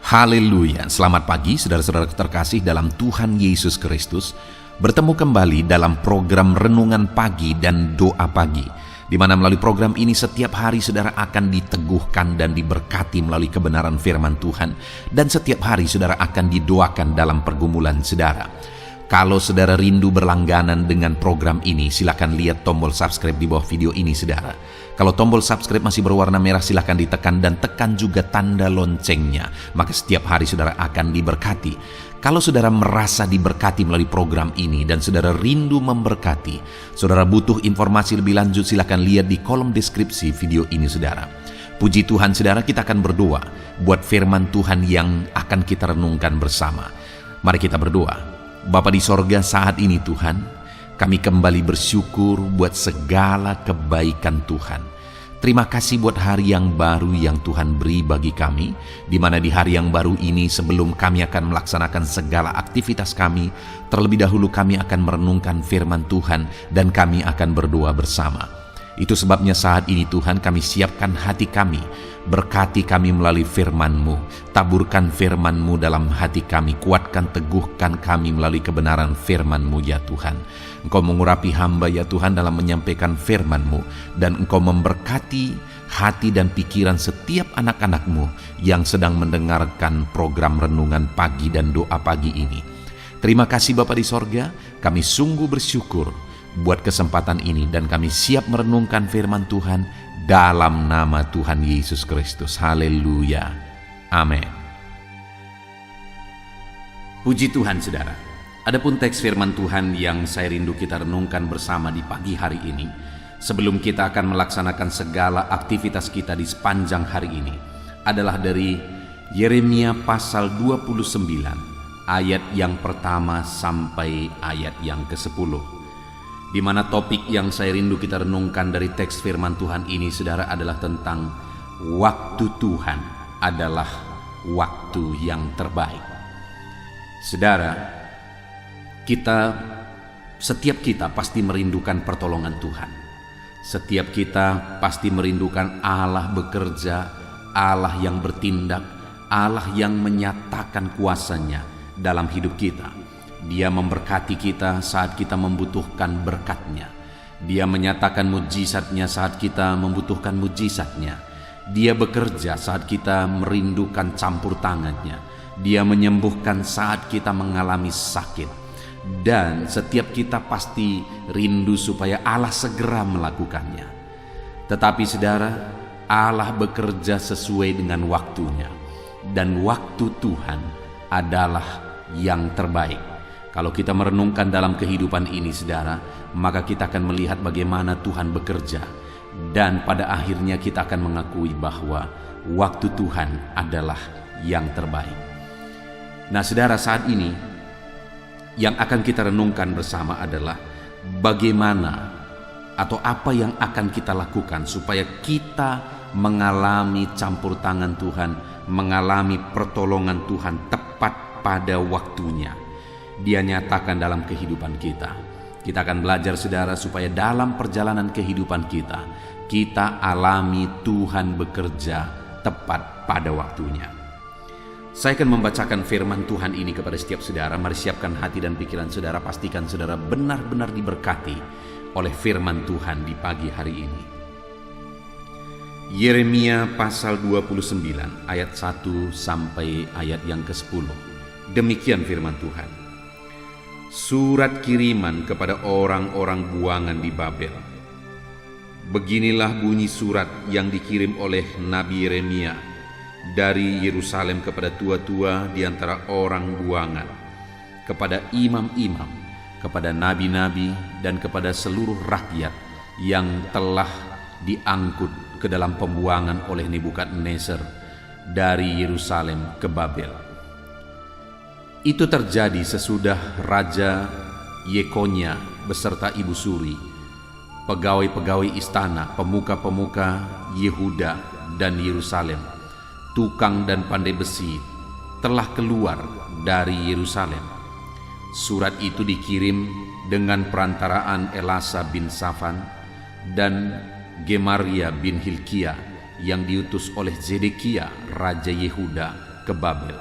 Haleluya, selamat pagi saudara-saudara terkasih dalam Tuhan Yesus Kristus. Bertemu kembali dalam program Renungan Pagi dan Doa Pagi, di mana melalui program ini setiap hari saudara akan diteguhkan dan diberkati melalui kebenaran firman Tuhan. Dan setiap hari saudara akan didoakan dalam pergumulan saudara. Kalau saudara rindu berlangganan dengan program ini, silakan lihat tombol subscribe di bawah video ini saudara. Kalau tombol subscribe masih berwarna merah, silakan ditekan dan tekan juga tanda loncengnya. Maka setiap hari saudara akan diberkati. Kalau saudara merasa diberkati melalui program ini dan saudara rindu memberkati, saudara butuh informasi lebih lanjut, silakan lihat di kolom deskripsi video ini saudara. Puji Tuhan saudara, kita akan berdoa buat firman Tuhan yang akan kita renungkan bersama. Mari kita berdoa. Bapa di sorga, saat ini Tuhan, kami kembali bersyukur buat segala kebaikan Tuhan. Terima kasih buat hari yang baru yang Tuhan beri bagi kami, di mana di hari yang baru ini sebelum kami akan melaksanakan segala aktivitas kami, terlebih dahulu kami akan merenungkan firman Tuhan dan kami akan berdoa bersama. Itu sebabnya saat ini Tuhan, kami siapkan hati kami, berkati kami melalui firman-Mu, taburkan firman-Mu dalam hati kami, kuatkan, teguhkan kami melalui kebenaran firman-Mu ya Tuhan. Engkau mengurapi hamba ya Tuhan dalam menyampaikan firman-Mu, dan Engkau memberkati hati dan pikiran setiap anak-anak-Mu yang sedang mendengarkan program Renungan Pagi dan Doa Pagi ini. Terima kasih Bapa di sorga, kami sungguh bersyukur buat kesempatan ini dan kami siap merenungkan firman Tuhan dalam nama Tuhan Yesus Kristus. Haleluya. Amin. Puji Tuhan saudara. Adapun teks firman Tuhan yang saya rindu kita renungkan bersama di pagi hari ini, sebelum kita akan melaksanakan segala aktivitas kita di sepanjang hari ini, adalah dari Yeremia pasal 29 ayat yang pertama sampai ayat yang ke-10. Di mana topik yang saya rindu kita renungkan dari teks firman Tuhan ini saudara adalah tentang waktu Tuhan adalah waktu yang terbaik. Saudara, setiap kita pasti merindukan pertolongan Tuhan. Setiap kita pasti merindukan Allah bekerja, Allah yang bertindak, Allah yang menyatakan kuasanya dalam hidup kita. Dia memberkati kita saat kita membutuhkan berkat-Nya. Dia menyatakan mujizat-Nya saat kita membutuhkan mujizat-Nya. Dia bekerja saat kita merindukan campur tangan-Nya. Dia menyembuhkan saat kita mengalami sakit. Dan setiap kita pasti rindu supaya Allah segera melakukannya. Tetapi saudara, Allah bekerja sesuai dengan waktunya. Dan waktu Tuhan adalah yang terbaik. Kalau kita merenungkan dalam kehidupan ini saudara, maka kita akan melihat bagaimana Tuhan bekerja. Dan pada akhirnya kita akan mengakui bahwa waktu Tuhan adalah yang terbaik. Nah saudara, saat ini yang akan kita renungkan bersama adalah bagaimana atau apa yang akan kita lakukan supaya kita mengalami campur tangan Tuhan, mengalami pertolongan Tuhan tepat pada waktunya. Dia nyatakan dalam kehidupan kita. Kita akan belajar saudara supaya dalam perjalanan kehidupan kita, kita alami Tuhan bekerja tepat pada waktunya. Saya akan membacakan firman Tuhan ini kepada setiap saudara. Mari siapkan hati dan pikiran saudara. Pastikan saudara benar-benar diberkati oleh firman Tuhan di pagi hari ini. Yeremia pasal 29 ayat 1 sampai ayat yang ke-10. Demikian firman Tuhan. Surat kiriman kepada orang-orang buangan di Babel. Beginilah bunyi surat yang dikirim oleh Nabi Yeremia dari Yerusalem kepada tua-tua di antara orang buangan, kepada imam-imam, kepada nabi-nabi, dan kepada seluruh rakyat yang telah diangkut ke dalam pembuangan oleh Nebukadnezar dari Yerusalem ke Babel. Itu terjadi sesudah Raja Yekonya beserta ibu suri, pegawai-pegawai istana, pemuka-pemuka Yehuda dan Yerusalem, tukang dan pandai besi telah keluar dari Yerusalem. Surat itu dikirim dengan perantaraan Elasa bin Safan dan Gemaria bin Hilkia yang diutus oleh Zedekia Raja Yehuda ke Babel,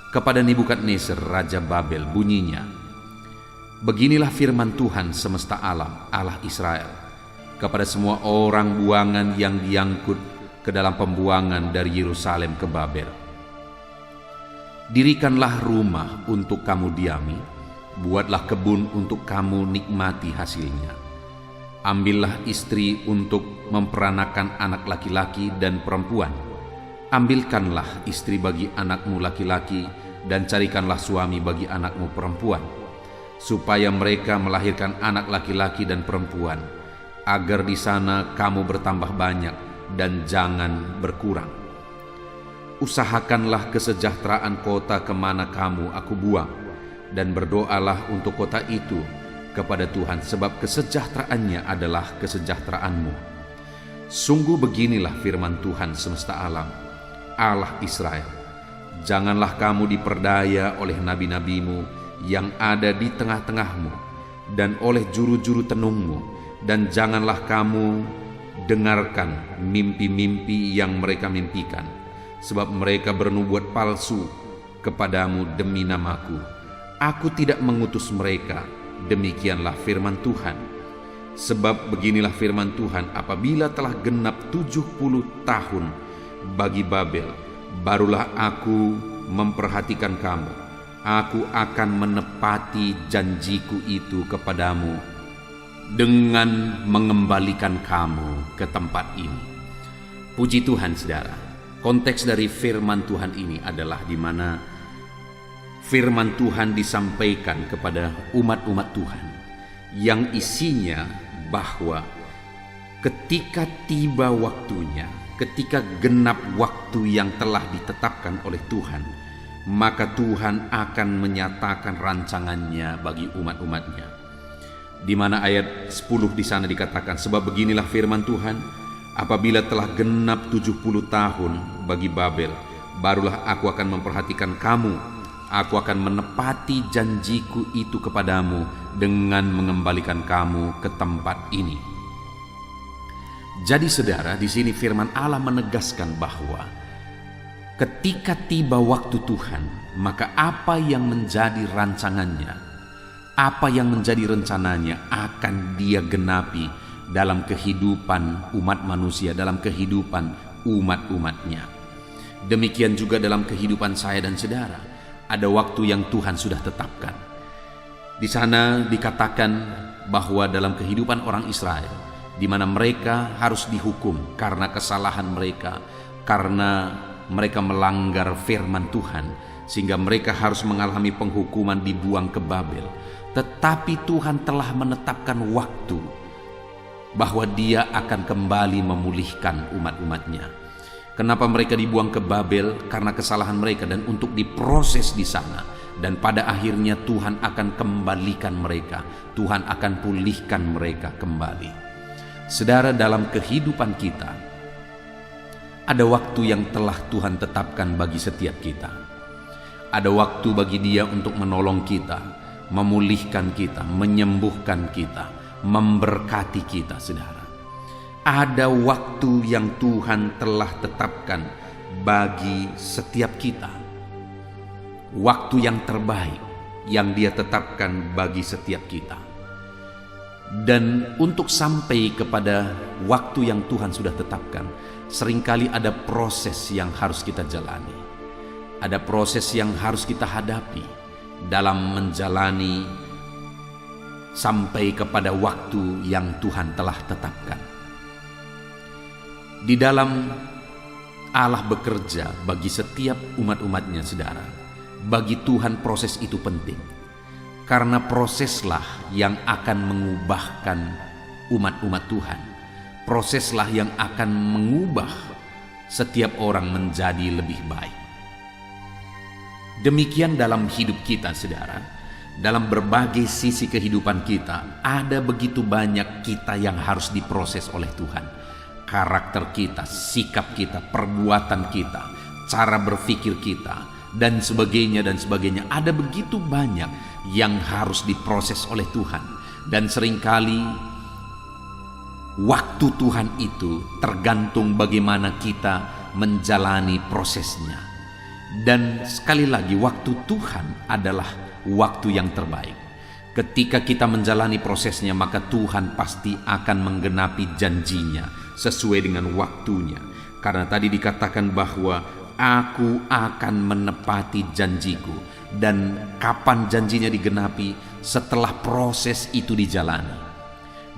kepada Nebukadnezar Raja Babel bunyinya, beginilah firman Tuhan semesta alam, Allah Israel, kepada semua orang buangan yang diangkut ke dalam pembuangan dari Yerusalem ke Babel. Dirikanlah rumah untuk kamu diami, buatlah kebun untuk kamu nikmati hasilnya. Ambillah istri untuk memperanakan anak laki-laki dan perempuan. Ambilkanlah istri bagi anakmu laki-laki dan carikanlah suami bagi anakmu perempuan, supaya mereka melahirkan anak laki-laki dan perempuan, agar di sana kamu bertambah banyak dan jangan berkurang. Usahakanlah kesejahteraan kota kemana kamu aku buang, dan berdoalah untuk kota itu kepada Tuhan, sebab kesejahteraannya adalah kesejahteraanmu. Sungguh beginilah firman Tuhan semesta alam, Allah Israel, janganlah kamu diperdaya oleh nabi-nabimu yang ada di tengah-tengahmu dan oleh juru-juru tenungmu, dan janganlah kamu dengarkan mimpi-mimpi yang mereka mimpikan, sebab mereka bernubuat palsu kepadamu demi namaku. Aku tidak mengutus mereka. Demikianlah firman Tuhan. Sebab beginilah firman Tuhan, apabila telah genap 70 tahun bagi Babel, barulah aku memperhatikan kamu. Aku akan menepati janjiku itu kepadamu dengan mengembalikan kamu ke tempat ini. Puji Tuhan, saudara. Konteks dari firman Tuhan ini adalah di mana firman Tuhan disampaikan kepada umat-umat Tuhan yang isinya bahwa ketika tiba waktunya, ketika genap waktu yang telah ditetapkan oleh Tuhan, maka Tuhan akan menyatakan rancangannya bagi umat-umatnya. Di mana ayat 10 di sana dikatakan, sebab beginilah firman Tuhan, apabila telah genap 70 tahun bagi Babel, barulah aku akan memperhatikan kamu. Aku akan menepati janjiku itu kepadamu dengan mengembalikan kamu ke tempat ini. Jadi saudara, di sini firman Allah menegaskan bahwa ketika tiba waktu Tuhan, maka apa yang menjadi rancangannya, apa yang menjadi rencananya akan Dia genapi dalam kehidupan umat manusia, dalam kehidupan umat-umatnya. Demikian juga dalam kehidupan saya dan saudara. Ada waktu yang Tuhan sudah tetapkan. Di sana dikatakan bahwa dalam kehidupan orang Israel, di mana mereka harus dihukum karena kesalahan mereka, karena mereka melanggar firman Tuhan, sehingga mereka harus mengalami penghukuman, dibuang ke Babel. Tetapi Tuhan telah menetapkan waktu bahwa Dia akan kembali memulihkan umat-umatnya. Kenapa mereka dibuang ke Babel? Karena kesalahan mereka, dan untuk diproses di sana. Dan pada akhirnya Tuhan akan kembalikan mereka. Tuhan akan pulihkan mereka kembali. Saudara, dalam kehidupan kita, ada waktu yang telah Tuhan tetapkan bagi setiap kita. Ada waktu bagi Dia untuk menolong kita, memulihkan kita, menyembuhkan kita, memberkati kita, saudara. Ada waktu yang Tuhan telah tetapkan bagi setiap kita. Waktu yang terbaik yang Dia tetapkan bagi setiap kita. Dan untuk sampai kepada waktu yang Tuhan sudah tetapkan, seringkali ada proses yang harus kita jalani. Ada proses yang harus kita hadapi dalam menjalani sampai kepada waktu yang Tuhan telah tetapkan. Di dalam Allah bekerja bagi setiap umat-umatnya, saudara, bagi Tuhan proses itu penting. Karena proseslah yang akan mengubahkan umat-umat Tuhan. Proseslah yang akan mengubah setiap orang menjadi lebih baik. Demikian dalam hidup kita, saudara. Dalam berbagai sisi kehidupan kita, ada begitu banyak kita yang harus diproses oleh Tuhan. Karakter kita, sikap kita, perbuatan kita, cara berpikir kita, dan sebagainya dan sebagainya. Ada begitu banyak yang harus diproses oleh Tuhan. Dan seringkali waktu Tuhan itu tergantung bagaimana kita menjalani prosesnya. Dan sekali lagi, waktu Tuhan adalah waktu yang terbaik. Ketika kita menjalani prosesnya, maka Tuhan pasti akan menggenapi janjinya sesuai dengan waktunya. Karena tadi dikatakan bahwa Aku akan menepati janjiku. Dan kapan janjinya digenapi? Setelah proses itu dijalani.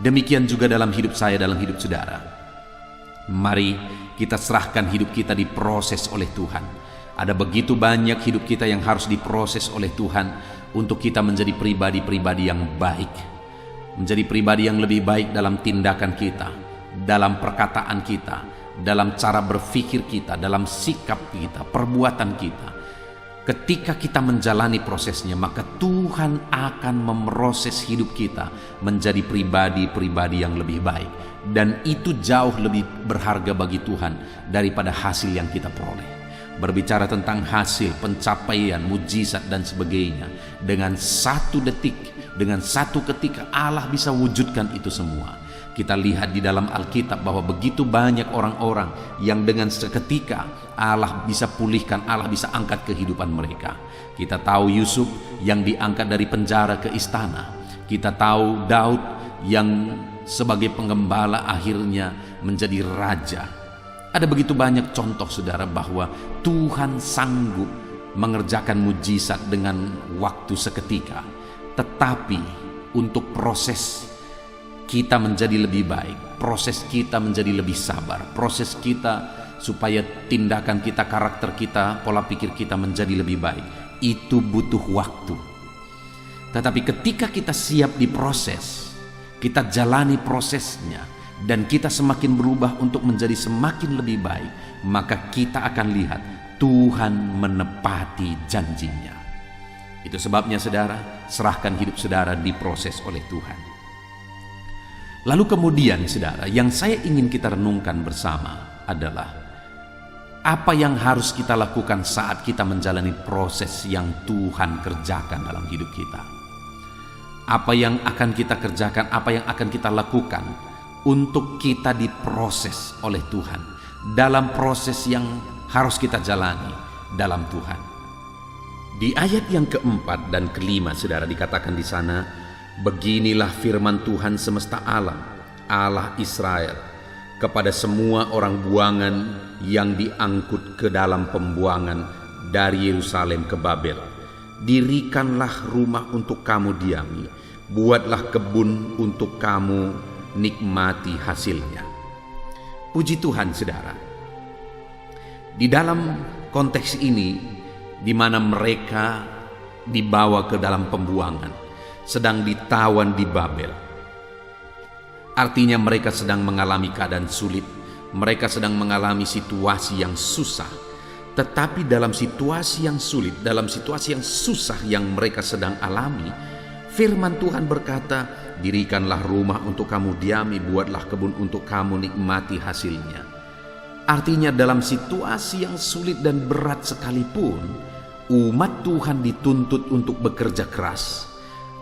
Demikian juga dalam hidup saya, dalam hidup saudara. Mari kita serahkan hidup kita diproses oleh Tuhan. Ada begitu banyak hidup kita yang harus diproses oleh Tuhan untuk kita menjadi pribadi-pribadi yang baik, menjadi pribadi yang lebih baik dalam tindakan kita, dalam perkataan kita, dalam cara berpikir kita, dalam sikap kita, perbuatan kita. Ketika kita menjalani prosesnya, maka Tuhan akan memproses hidup kita menjadi pribadi-pribadi yang lebih baik. Dan itu jauh lebih berharga bagi Tuhan daripada hasil yang kita peroleh. Berbicara tentang hasil, pencapaian, mujizat dan sebagainya, dengan satu detik, dengan satu ketika Allah bisa wujudkan itu semua. Kita lihat di dalam Alkitab bahwa begitu banyak orang-orang yang dengan seketika Allah bisa pulihkan, Allah bisa angkat kehidupan mereka. Kita tahu Yusuf yang diangkat dari penjara ke istana. Kita tahu Daud yang sebagai penggembala akhirnya menjadi raja. Ada begitu banyak contoh saudara bahwa Tuhan sanggup mengerjakan mujizat dengan waktu seketika. Tetapi untuk proses kita menjadi lebih baik, proses kita menjadi lebih sabar, proses kita supaya tindakan kita, karakter kita, pola pikir kita menjadi lebih baik, itu butuh waktu. Tetapi ketika kita siap diproses, kita jalani prosesnya, dan kita semakin berubah untuk menjadi semakin lebih baik, maka kita akan lihat Tuhan menepati janjinya. Itu sebabnya saudara, serahkan hidup saudara diproses oleh Tuhan. Lalu kemudian saudara, yang saya ingin kita renungkan bersama adalah apa yang harus kita lakukan saat kita menjalani proses yang Tuhan kerjakan dalam hidup kita. Apa yang akan kita kerjakan, apa yang akan kita lakukan untuk kita diproses oleh Tuhan dalam proses yang harus kita jalani dalam Tuhan. Di ayat yang keempat dan kelima saudara dikatakan di sana, beginilah firman Tuhan semesta alam, Allah Israel, kepada semua orang buangan yang diangkut ke dalam pembuangan dari Yerusalem ke Babel. Dirikanlah rumah untuk kamu diami, buatlah kebun untuk kamu nikmati hasilnya. Puji Tuhan saudara. Di dalam konteks ini, di mana mereka dibawa ke dalam pembuangan, sedang ditawan di Babel. Artinya mereka sedang mengalami keadaan sulit, mereka sedang mengalami situasi yang susah. Tetapi dalam situasi yang sulit, dalam situasi yang susah yang mereka sedang alami, firman Tuhan berkata, dirikanlah rumah untuk kamu diami, buatlah kebun untuk kamu nikmati hasilnya. Artinya dalam situasi yang sulit dan berat sekalipun, umat Tuhan dituntut untuk bekerja keras.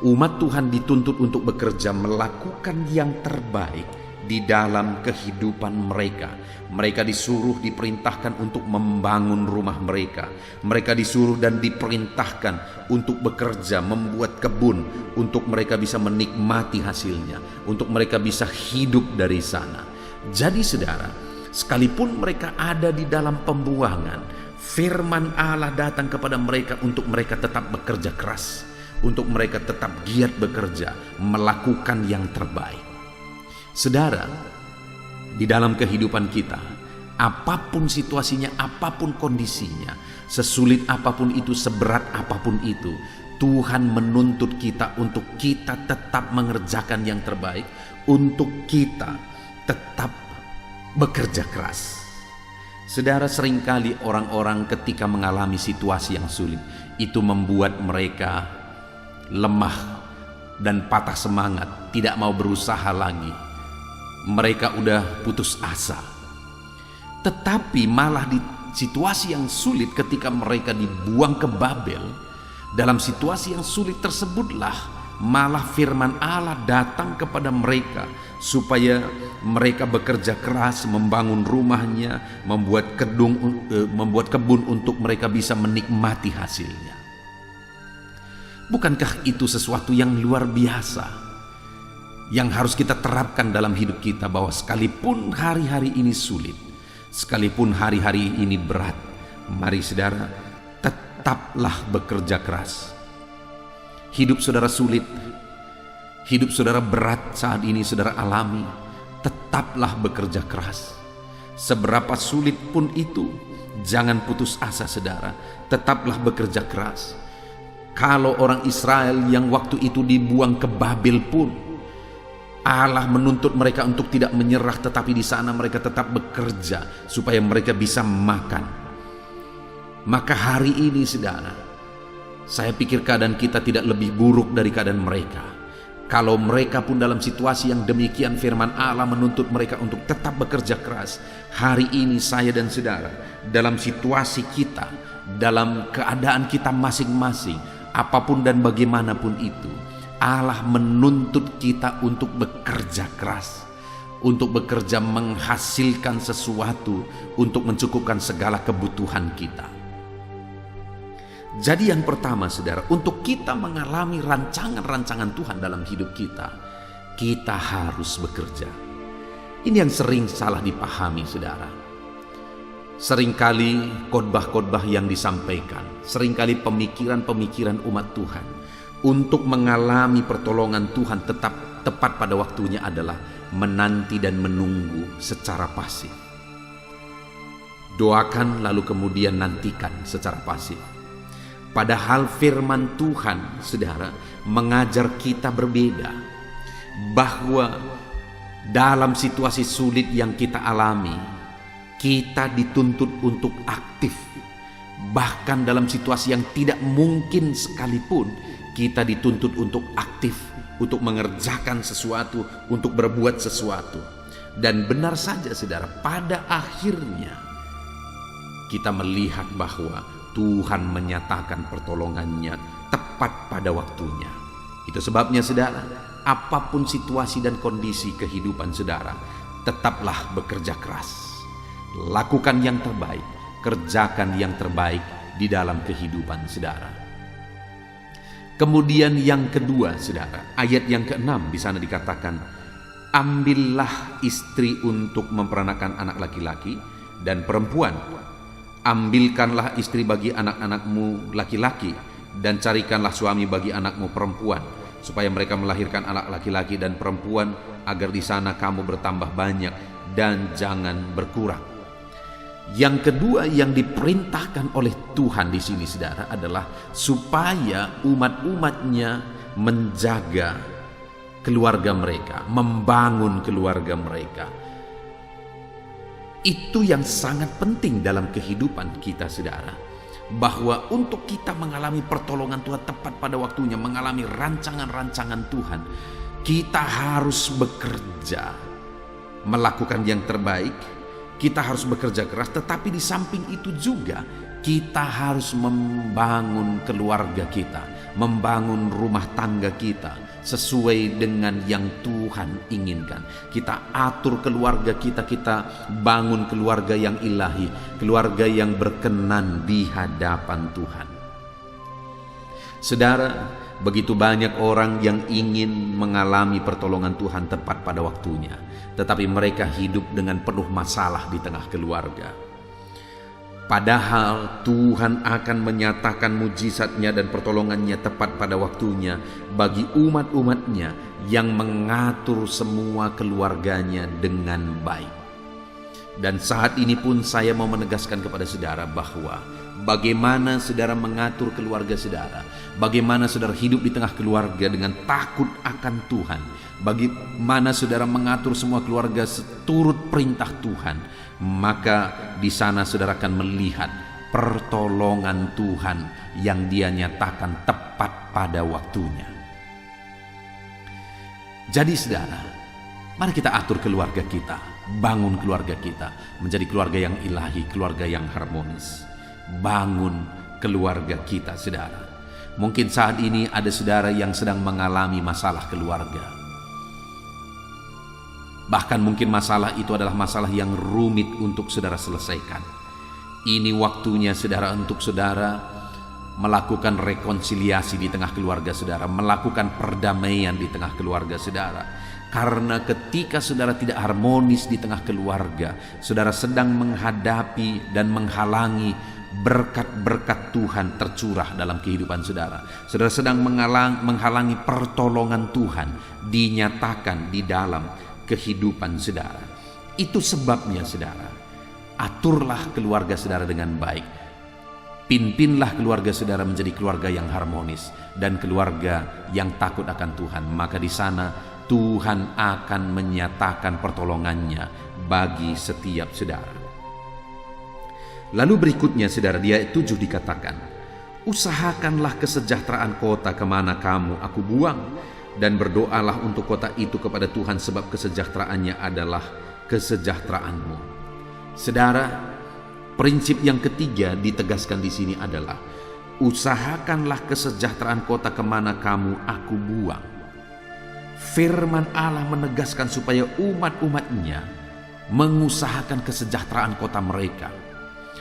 Umat Tuhan dituntut untuk bekerja, melakukan yang terbaik di dalam kehidupan mereka. Mereka disuruh, diperintahkan untuk membangun rumah mereka. Mereka disuruh dan diperintahkan untuk bekerja, membuat kebun, untuk mereka bisa menikmati hasilnya, untuk mereka bisa hidup dari sana. Jadi saudara, sekalipun mereka ada di dalam pembuangan, firman Allah datang kepada mereka untuk mereka tetap bekerja keras, untuk mereka tetap giat bekerja, melakukan yang terbaik. Saudara, di dalam kehidupan kita, apapun situasinya, apapun kondisinya, sesulit apapun itu, seberat apapun itu, Tuhan menuntut kita untuk kita tetap mengerjakan yang terbaik, untuk kita tetap bekerja keras. Saudara, seringkali orang-orang ketika mengalami situasi yang sulit, itu membuat mereka lemah dan patah semangat, tidak mau berusaha lagi. Mereka udah putus asa. Tetapi malah di situasi yang sulit ketika mereka dibuang ke Babel, dalam situasi yang sulit tersebutlah malah firman Allah datang kepada mereka supaya mereka bekerja keras membangun rumahnya, membuat kebun untuk mereka bisa menikmati hasilnya. Bukankah itu sesuatu yang luar biasa yang harus kita terapkan dalam hidup kita, bahwa sekalipun hari-hari ini sulit, sekalipun hari-hari ini berat, mari saudara, tetaplah bekerja keras. Hidup saudara sulit, hidup saudara berat saat ini saudara alami, tetaplah bekerja keras. Seberapa sulit pun itu, jangan putus asa saudara, tetaplah bekerja keras. Kalau orang Israel yang waktu itu dibuang ke Babel pun, Allah menuntut mereka untuk tidak menyerah, tetapi di sana mereka tetap bekerja supaya mereka bisa makan. Maka hari ini saudara, saya pikir keadaan kita tidak lebih buruk dari keadaan mereka. Kalau mereka pun dalam situasi yang demikian, firman Allah menuntut mereka untuk tetap bekerja keras. Hari ini saya dan saudara, dalam situasi kita, dalam keadaan kita masing-masing, apapun dan bagaimanapun itu, Allah menuntut kita untuk bekerja keras, untuk bekerja menghasilkan sesuatu, untuk mencukupkan segala kebutuhan kita. Jadi yang pertama saudara, untuk kita mengalami rancangan-rancangan Tuhan dalam hidup kita, kita harus bekerja. Ini yang sering salah dipahami saudara. Seringkali khotbah-khotbah yang disampaikan, seringkali pemikiran-pemikiran umat Tuhan untuk mengalami pertolongan Tuhan tepat pada waktunya adalah menanti dan menunggu secara pasif. Doakan lalu kemudian nantikan secara pasif. Padahal firman Tuhan, saudara, mengajar kita berbeda. Bahwa dalam situasi sulit yang kita alami, kita dituntut untuk aktif. Bahkan dalam situasi yang tidak mungkin sekalipun, kita dituntut untuk aktif, untuk mengerjakan sesuatu, untuk berbuat sesuatu. Dan benar saja saudara, pada akhirnya kita melihat bahwa Tuhan menyatakan pertolongannya tepat pada waktunya. Itu sebabnya saudara, apapun situasi dan kondisi kehidupan saudara, tetaplah bekerja keras. Lakukan yang terbaik, kerjakan yang terbaik di dalam kehidupan saudara. Kemudian yang kedua saudara, ayat yang ke-6 di sana dikatakan, ambillah istri untuk memperanakan anak laki-laki dan perempuan. Ambilkanlah istri bagi anak-anakmu laki-laki, dan carikanlah suami bagi anakmu perempuan, supaya mereka melahirkan anak laki-laki dan perempuan, agar di sana kamu bertambah banyak dan jangan berkurang. Yang kedua yang diperintahkan oleh Tuhan di sini saudara adalah supaya umat-umatnya menjaga keluarga mereka, membangun keluarga mereka. Itu yang sangat penting dalam kehidupan kita saudara, bahwa untuk kita mengalami pertolongan Tuhan tepat pada waktunya, mengalami rancangan-rancangan Tuhan, kita harus bekerja, melakukan yang terbaik, kita harus bekerja keras. Tetapi di samping itu juga kita harus membangun keluarga kita, membangun rumah tangga kita sesuai dengan yang Tuhan inginkan. Kita atur keluarga kita, kita bangun keluarga yang ilahi, keluarga yang berkenan di hadapan Tuhan. Saudara, begitu banyak orang yang ingin mengalami pertolongan Tuhan tepat pada waktunya, tetapi mereka hidup dengan penuh masalah di tengah keluarga. Padahal Tuhan akan menyatakan mujizatnya dan pertolongannya tepat pada waktunya bagi umat-umatnya yang mengatur semua keluarganya dengan baik. Dan saat ini pun saya mau menegaskan kepada saudara bahwa bagaimana saudara mengatur keluarga saudara, bagaimana saudara hidup di tengah keluarga dengan takut akan Tuhan, bagaimana saudara mengatur semua keluarga seturut perintah Tuhan, maka di sana saudara akan melihat pertolongan Tuhan yang Dia nyatakan tepat pada waktunya. Jadi saudara, mari kita atur keluarga kita, bangun keluarga kita menjadi keluarga yang ilahi, keluarga yang harmonis. Bangun keluarga kita saudara. Mungkin saat ini ada saudara yang sedang mengalami masalah keluarga. Bahkan mungkin masalah itu adalah masalah yang rumit untuk saudara selesaikan. Ini waktunya saudara untuk saudara melakukan rekonsiliasi di tengah keluarga saudara, melakukan perdamaian di tengah keluarga saudara. Karena ketika saudara tidak harmonis di tengah keluarga, saudara sedang menghadapi dan menghalangi berkat-berkat Tuhan tercurah dalam kehidupan saudara. Saudara sedang menghalangi pertolongan Tuhan dinyatakan di dalam kehidupan saudara. Itu sebabnya saudara, aturlah keluarga saudara dengan baik. Pimpinlah keluarga saudara menjadi keluarga yang harmonis dan keluarga yang takut akan Tuhan. Maka di sana Tuhan akan menyatakan pertolongannya bagi setiap saudara. Lalu berikutnya saudara, di ayat 7 dikatakan, usahakanlah kesejahteraan kota kemana kamu aku buang, dan berdoalah untuk kota itu kepada Tuhan, sebab kesejahteraannya adalah kesejahteraanmu. Saudara, prinsip yang ketiga ditegaskan di sini adalah, usahakanlah kesejahteraan kota kemana kamu aku buang. Firman Allah menegaskan supaya umat-umatnya mengusahakan kesejahteraan kota mereka.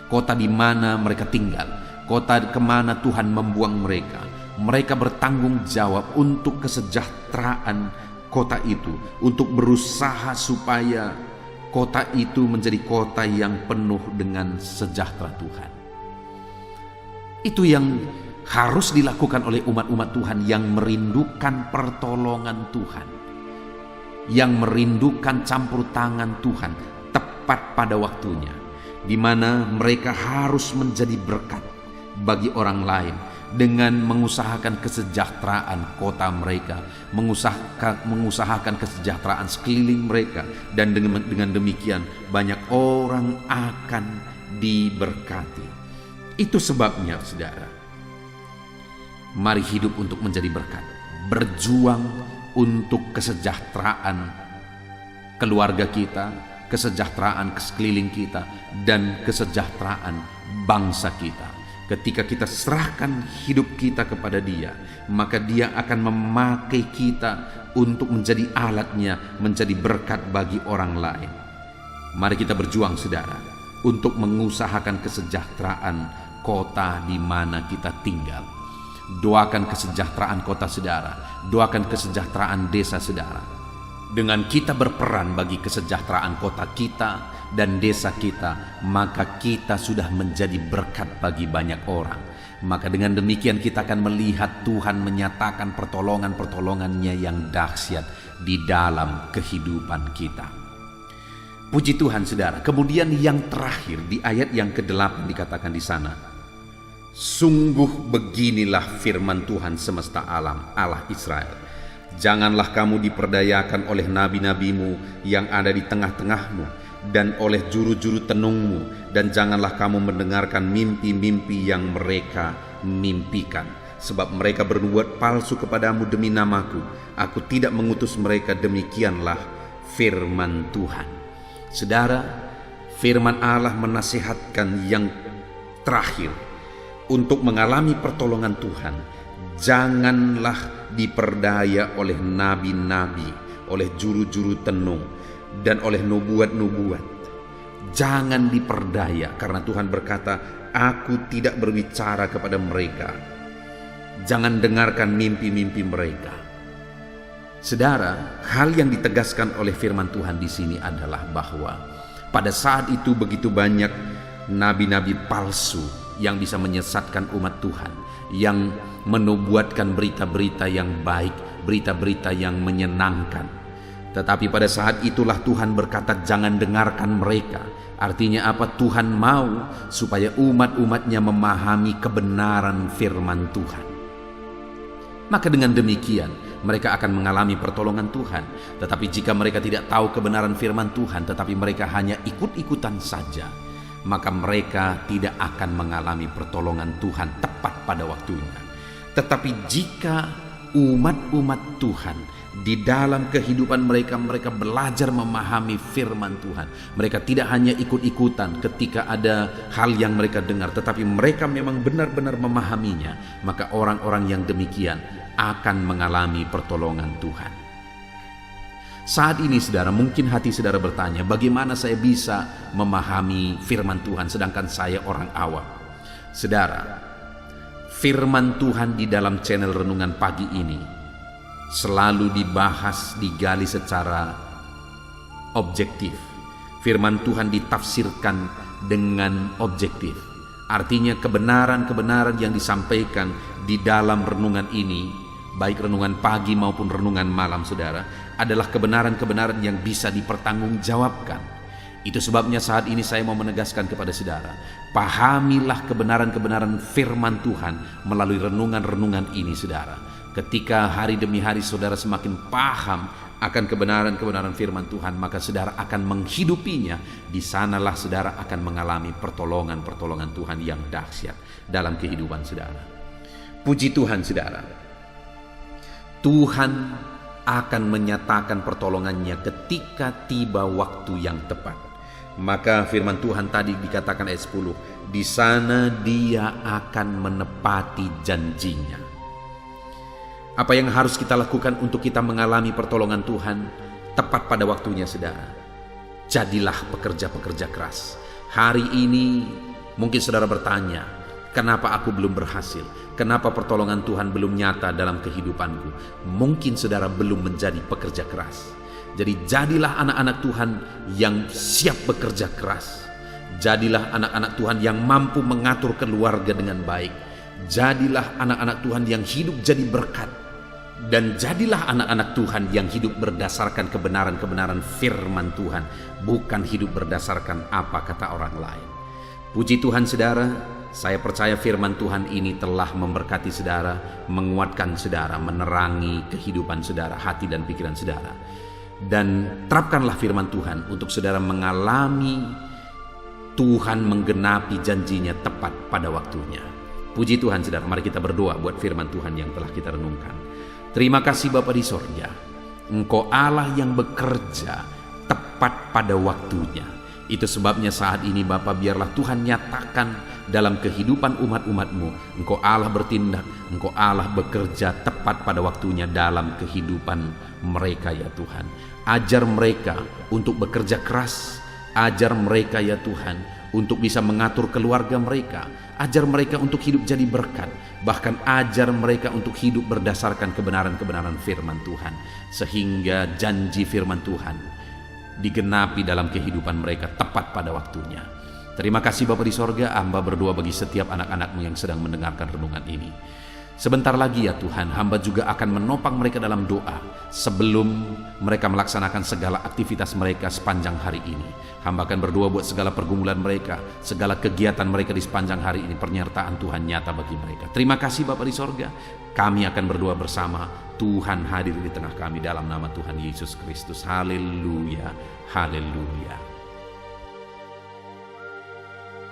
Kota di mana mereka tinggal, kota kemana Tuhan membuang mereka. Mereka bertanggung jawab untuk kesejahteraan kota itu, untuk berusaha supaya kota itu menjadi kota yang penuh dengan sejahtera Tuhan. Itu yang harus dilakukan oleh umat-umat Tuhan yang merindukan pertolongan Tuhan, yang merindukan campur tangan Tuhan tepat pada waktunya, di mana mereka harus menjadi berkat bagi orang lain dengan mengusahakan kesejahteraan kota mereka, mengusahakan kesejahteraan sekeliling mereka, dan dengan demikian banyak orang akan diberkati. Itu sebabnya saudara, mari hidup untuk menjadi berkat, berjuang untuk kesejahteraan keluarga kita, kesejahteraan sekeliling kita, dan kesejahteraan bangsa kita. Ketika kita serahkan hidup kita kepada Dia, maka Dia akan memakai kita untuk menjadi alatnya, menjadi berkat bagi orang lain. Mari kita berjuang saudara, untuk mengusahakan kesejahteraan kota di mana kita tinggal. Doakan kesejahteraan kota saudara, doakan kesejahteraan desa saudara. Dengan kita berperan bagi kesejahteraan kota kita dan desa kita, maka kita sudah menjadi berkat bagi banyak orang. Maka dengan demikian kita akan melihat Tuhan menyatakan pertolongan-pertolongannya yang dahsyat di dalam kehidupan kita. Puji Tuhan saudara. Kemudian yang terakhir di ayat yang ke-8 dikatakan di sana, sungguh beginilah firman Tuhan semesta alam, Allah Israel. Janganlah kamu diperdayakan oleh nabi-nabimu yang ada di tengah-tengahmu dan oleh juru-juru tenungmu, dan janganlah kamu mendengarkan mimpi-mimpi yang mereka mimpikan, sebab mereka bernubuat palsu kepadamu demi namaku. Aku tidak mengutus mereka. Demikianlah firman Tuhan. Saudara, firman Allah menasihatkan yang terakhir untuk mengalami pertolongan Tuhan. Janganlah diperdaya oleh nabi-nabi, oleh juru-juru tenung, dan oleh nubuat-nubuat. Jangan diperdaya, karena Tuhan berkata, aku tidak berbicara kepada mereka. Jangan dengarkan mimpi-mimpi mereka. Saudara, hal yang ditegaskan oleh firman Tuhan di sini adalah bahwa pada saat itu begitu banyak nabi-nabi palsu yang bisa menyesatkan umat Tuhan, yang menubuatkan berita-berita yang baik, berita-berita yang menyenangkan. Tetapi pada saat itulah Tuhan berkata, jangan dengarkan mereka. Artinya apa? Tuhan mau supaya umat-umatnya memahami kebenaran firman Tuhan. Maka dengan demikian mereka akan mengalami pertolongan Tuhan. Tetapi jika mereka tidak tahu kebenaran firman Tuhan, tetapi mereka hanya ikut-ikutan saja, maka mereka tidak akan mengalami pertolongan Tuhan tepat pada waktunya. Tetapi jika umat-umat Tuhan di dalam kehidupan mereka, mereka belajar memahami firman Tuhan. Mereka tidak hanya ikut-ikutan ketika ada hal yang mereka dengar, tetapi mereka memang benar-benar memahaminya. Maka orang-orang yang demikian akan mengalami pertolongan Tuhan. Saat ini saudara, mungkin hati saudara bertanya, bagaimana saya bisa memahami firman Tuhan sedangkan saya orang awam? Saudara, firman Tuhan di dalam channel Renungan Pagi ini selalu dibahas, digali secara objektif. Firman Tuhan ditafsirkan dengan objektif. Artinya kebenaran-kebenaran yang disampaikan di dalam renungan ini, baik renungan pagi maupun renungan malam saudara, adalah kebenaran-kebenaran yang bisa dipertanggungjawabkan. Itu sebabnya saat ini saya mau menegaskan kepada saudara, pahamilah kebenaran-kebenaran firman Tuhan melalui renungan-renungan ini saudara. Ketika hari demi hari saudara semakin paham akan kebenaran-kebenaran firman Tuhan, maka saudara akan menghidupinya. Di sanalah saudara akan mengalami pertolongan-pertolongan Tuhan yang dahsyat dalam kehidupan saudara. Puji Tuhan saudara. Tuhan akan menyatakan pertolongannya ketika tiba waktu yang tepat. Maka firman Tuhan tadi dikatakan ayat 10, di sana Dia akan menepati janjinya. Apa yang harus kita lakukan untuk kita mengalami pertolongan Tuhan tepat pada waktunya saudara? Jadilah pekerja-pekerja keras. Hari ini mungkin saudara bertanya, kenapa aku belum berhasil? Kenapa pertolongan Tuhan belum nyata dalam kehidupanku? Mungkin saudara belum menjadi pekerja keras. Jadi jadilah anak-anak Tuhan yang siap bekerja keras. Jadilah anak-anak Tuhan yang mampu mengatur keluarga dengan baik. Jadilah anak-anak Tuhan yang hidup jadi berkat. Dan jadilah anak-anak Tuhan yang hidup berdasarkan kebenaran-kebenaran firman Tuhan, bukan hidup berdasarkan apa kata orang lain. Puji Tuhan saudara, saya percaya firman Tuhan ini telah memberkati saudara, menguatkan saudara, menerangi kehidupan saudara, hati dan pikiran saudara. Dan terapkanlah firman Tuhan untuk saudara mengalami Tuhan menggenapi janjinya tepat pada waktunya. Puji Tuhan saudara, mari kita berdoa buat firman Tuhan yang telah kita renungkan. Terima kasih Bapa di sorga, Engkau Allah yang bekerja tepat pada waktunya. Itu sebabnya saat ini Bapa, biarlah Tuhan nyatakan dalam kehidupan umat-umat-Mu. Engkau Allah bertindak, Engkau Allah bekerja tepat pada waktunya dalam kehidupan mereka ya Tuhan. Ajar mereka untuk bekerja keras, ajar mereka ya Tuhan untuk bisa mengatur keluarga mereka. Ajar mereka untuk hidup jadi berkat. Bahkan ajar mereka untuk hidup berdasarkan kebenaran-kebenaran firman Tuhan. Sehingga janji firman Tuhan digenapi dalam kehidupan mereka tepat pada waktunya. Terima kasih Bapa di sorga, hamba berdoa bagi setiap anak-anak-Mu yang sedang mendengarkan renungan ini. Sebentar lagi ya Tuhan, hamba juga akan menopang mereka dalam doa sebelum mereka melaksanakan segala aktivitas mereka sepanjang hari ini. Hamba akan berdoa buat segala pergumulan mereka, segala kegiatan mereka di sepanjang hari ini, penyertaan Tuhan nyata bagi mereka. Terima kasih Bapa di sorga, kami akan berdoa bersama. Tuhan hadir di tengah kami dalam nama Tuhan Yesus Kristus. Haleluya, haleluya.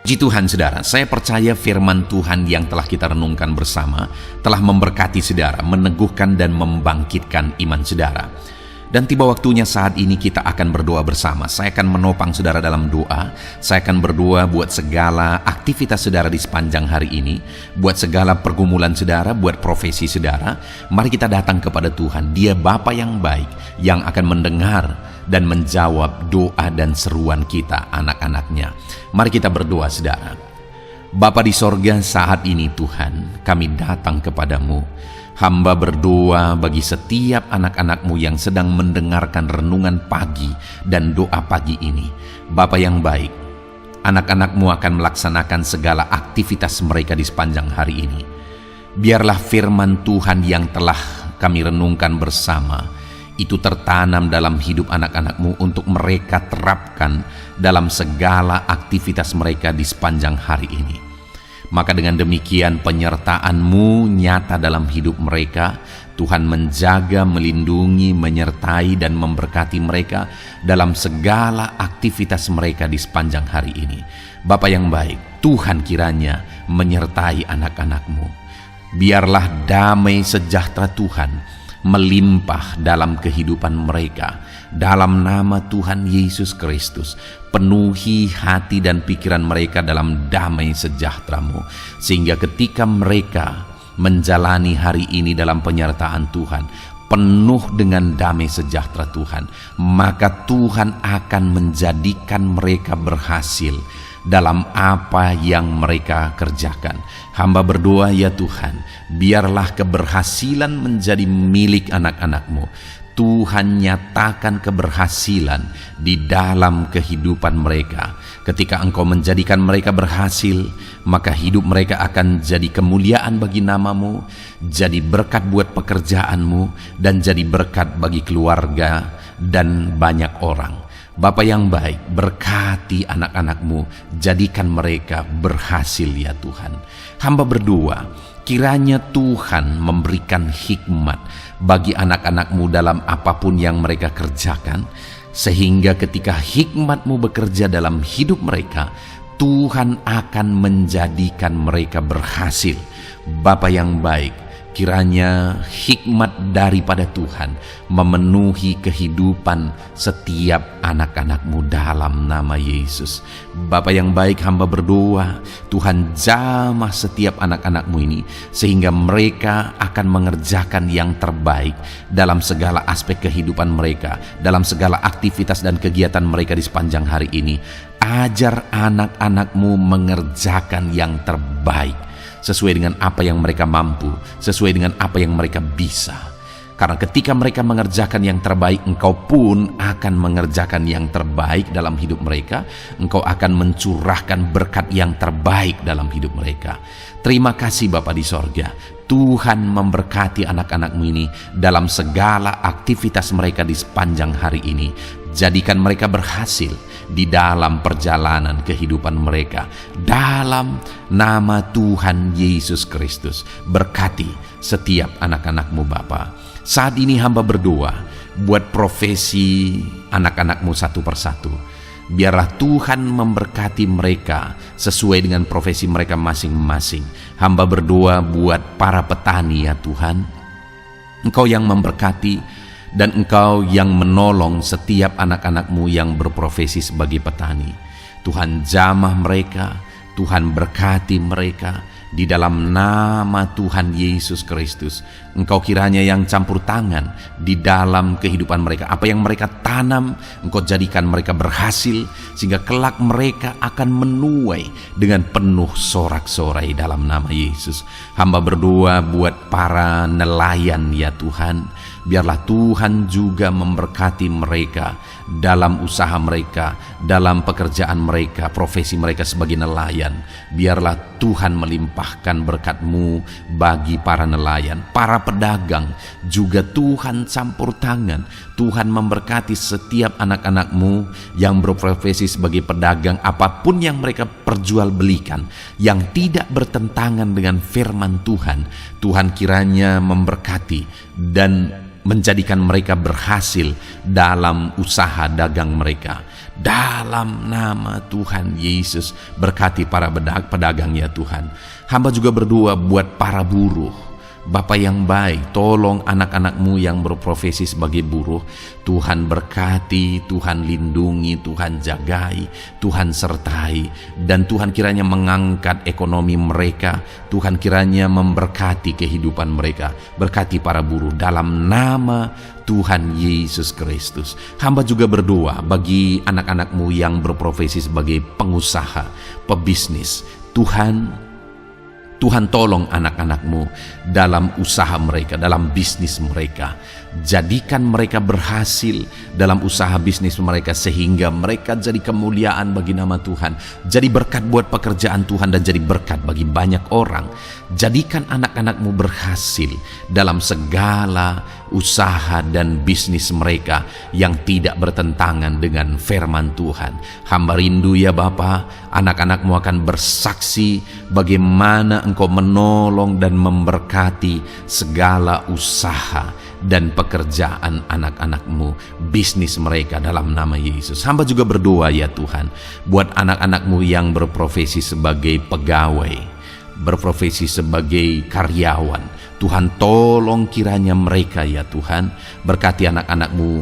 Puji Tuhan saudara, saya percaya firman Tuhan yang telah kita renungkan bersama telah memberkati saudara, meneguhkan dan membangkitkan iman saudara. Dan tiba waktunya saat ini kita akan berdoa bersama. Saya akan menopang saudara dalam doa. Saya akan berdoa buat segala aktivitas saudara di sepanjang hari ini, buat segala pergumulan saudara, buat profesi saudara. Mari kita datang kepada Tuhan. Dia Bapa yang baik, yang akan mendengar dan menjawab doa dan seruan kita, anak-anaknya. Mari kita berdoa saudara. Bapa di sorga, saat ini Tuhan, kami datang kepadamu. Hamba berdoa bagi setiap anak-anak-Mu yang sedang mendengarkan renungan pagi dan doa pagi ini. Bapa yang baik, anak-anak-Mu akan melaksanakan segala aktivitas mereka di sepanjang hari ini. Biarlah firman Tuhan yang telah kami renungkan bersama itu tertanam dalam hidup anak-anak-Mu untuk mereka terapkan dalam segala aktivitas mereka di sepanjang hari ini. Maka dengan demikian penyertaan-Mu nyata dalam hidup mereka. Tuhan menjaga, melindungi, menyertai dan memberkati mereka dalam segala aktivitas mereka di sepanjang hari ini. Bapa yang baik, Tuhan kiranya menyertai anak-anak-Mu. Biarlah damai sejahtera Tuhan melimpah dalam kehidupan mereka. Dalam nama Tuhan Yesus Kristus, penuhi hati dan pikiran mereka dalam damai sejahtera-Mu, sehingga ketika mereka menjalani hari ini dalam penyertaan Tuhan, penuh dengan damai sejahtera Tuhan, maka Tuhan akan menjadikan mereka berhasil dalam apa yang mereka kerjakan. Hamba berdoa, ya Tuhan, biarlah keberhasilan menjadi milik anak-anak-Mu. Tuhan nyatakan keberhasilan di dalam kehidupan mereka. Ketika Engkau menjadikan mereka berhasil, maka hidup mereka akan jadi kemuliaan bagi nama-Mu, jadi berkat buat pekerjaan-Mu, dan jadi berkat bagi keluarga dan banyak orang. Bapa yang baik, berkati anak-anak-Mu, jadikan mereka berhasil, ya Tuhan. Hamba berdoa, kiranya Tuhan memberikan hikmat bagi anak-anak-Mu dalam apapun yang mereka kerjakan, sehingga ketika hikmat-Mu bekerja dalam hidup mereka, Tuhan akan menjadikan mereka berhasil. Bapa yang baik, kiranya hikmat daripada Tuhan memenuhi kehidupan setiap anak-anak-Mu dalam nama Yesus. Bapa yang baik, hamba berdoa, Tuhan jamah setiap anak-anak-Mu ini, sehingga mereka akan mengerjakan yang terbaik dalam segala aspek kehidupan mereka, dalam segala aktivitas dan kegiatan mereka di sepanjang hari ini. Ajar anak-anak-Mu mengerjakan yang terbaik, sesuai dengan apa yang mereka mampu, sesuai dengan apa yang mereka bisa. Karena ketika mereka mengerjakan yang terbaik, Engkau pun akan mengerjakan yang terbaik dalam hidup mereka. Engkau akan mencurahkan berkat yang terbaik dalam hidup mereka. Terima kasih Bapa di sorga. Tuhan memberkati anak-anak-Mu ini dalam segala aktivitas mereka di sepanjang hari ini. Jadikan mereka berhasil di dalam perjalanan kehidupan mereka. Dalam nama Tuhan Yesus Kristus, berkati setiap anak-anak-Mu Bapa. Saat ini hamba berdoa buat profesi anak-anak-Mu satu persatu. Biarlah Tuhan memberkati mereka sesuai dengan profesi mereka masing-masing. Hamba berdoa buat para petani, ya Tuhan. Engkau yang memberkati dan Engkau yang menolong setiap anak-anak-Mu yang berprofesi sebagai petani. Tuhan jamah mereka, Tuhan berkati mereka. Di dalam nama Tuhan Yesus Kristus, Engkau kiranya yang campur tangan di dalam kehidupan mereka. Apa yang mereka tanam, Engkau jadikan mereka berhasil, sehingga kelak mereka akan menuai dengan penuh sorak-sorai dalam nama Yesus. Hamba berdoa buat para nelayan, ya Tuhan. Biarlah Tuhan juga memberkati mereka dalam usaha mereka, dalam pekerjaan mereka, profesi mereka sebagai nelayan. Biarlah Tuhan melimpahkan berkat-Mu bagi para nelayan, para pedagang juga Tuhan campur tangan. Tuhan memberkati setiap anak-anak-Mu yang berprofesi sebagai pedagang, apapun yang mereka perjualbelikan yang tidak bertentangan dengan firman Tuhan. Tuhan kiranya memberkati dan menjadikan mereka berhasil dalam usaha dagang mereka. Dalam nama Tuhan Yesus, berkati para pedagang, ya Tuhan. Hamba juga berdoa buat para buruh. Bapa yang baik, tolong anak-anak-Mu yang berprofesi sebagai buruh. Tuhan berkati, Tuhan lindungi, Tuhan jagai, Tuhan sertai. Dan Tuhan kiranya mengangkat ekonomi mereka. Tuhan kiranya memberkati kehidupan mereka. Berkati para buruh dalam nama Tuhan Yesus Kristus. Hamba juga berdoa bagi anak-anak-Mu yang berprofesi sebagai pengusaha, pebisnis. Tuhan tolong anak-anak-Mu dalam usaha mereka, dalam bisnis mereka. Jadikan mereka berhasil dalam usaha bisnis mereka, sehingga mereka jadi kemuliaan bagi nama Tuhan, jadi berkat buat pekerjaan Tuhan, dan jadi berkat bagi banyak orang. Jadikan anak-anak-Mu berhasil dalam segala usaha dan bisnis mereka yang tidak bertentangan dengan firman Tuhan. Hamba rindu, ya Bapa, anak-anak-Mu akan bersaksi bagaimana Engkau menolong dan memberkati segala usaha dan pekerjaan anak-anak-Mu, bisnis mereka dalam nama Yesus. Hamba juga berdoa, ya Tuhan, buat anak-anak-Mu yang berprofesi sebagai pegawai. berprofesi sebagai karyawan. Tuhan, tolong kiranya mereka ya Tuhan, berkati anak-anak-Mu,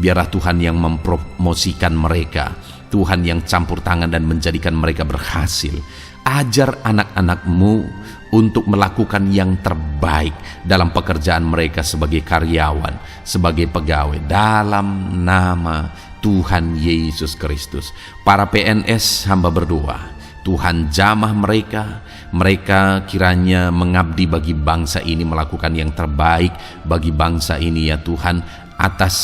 biarlah Tuhan yang mempromosikan mereka, Tuhan yang campur tangan dan menjadikan mereka berhasil. Ajar anak-anak-Mu untuk melakukan yang terbaik dalam pekerjaan mereka sebagai karyawan, sebagai pegawai, dalam nama Tuhan Yesus Kristus. Para PNS, hamba berdoa, Tuhan jamah mereka, mereka kiranya mengabdi bagi bangsa ini, melakukan yang terbaik bagi bangsa ini ya Tuhan, atas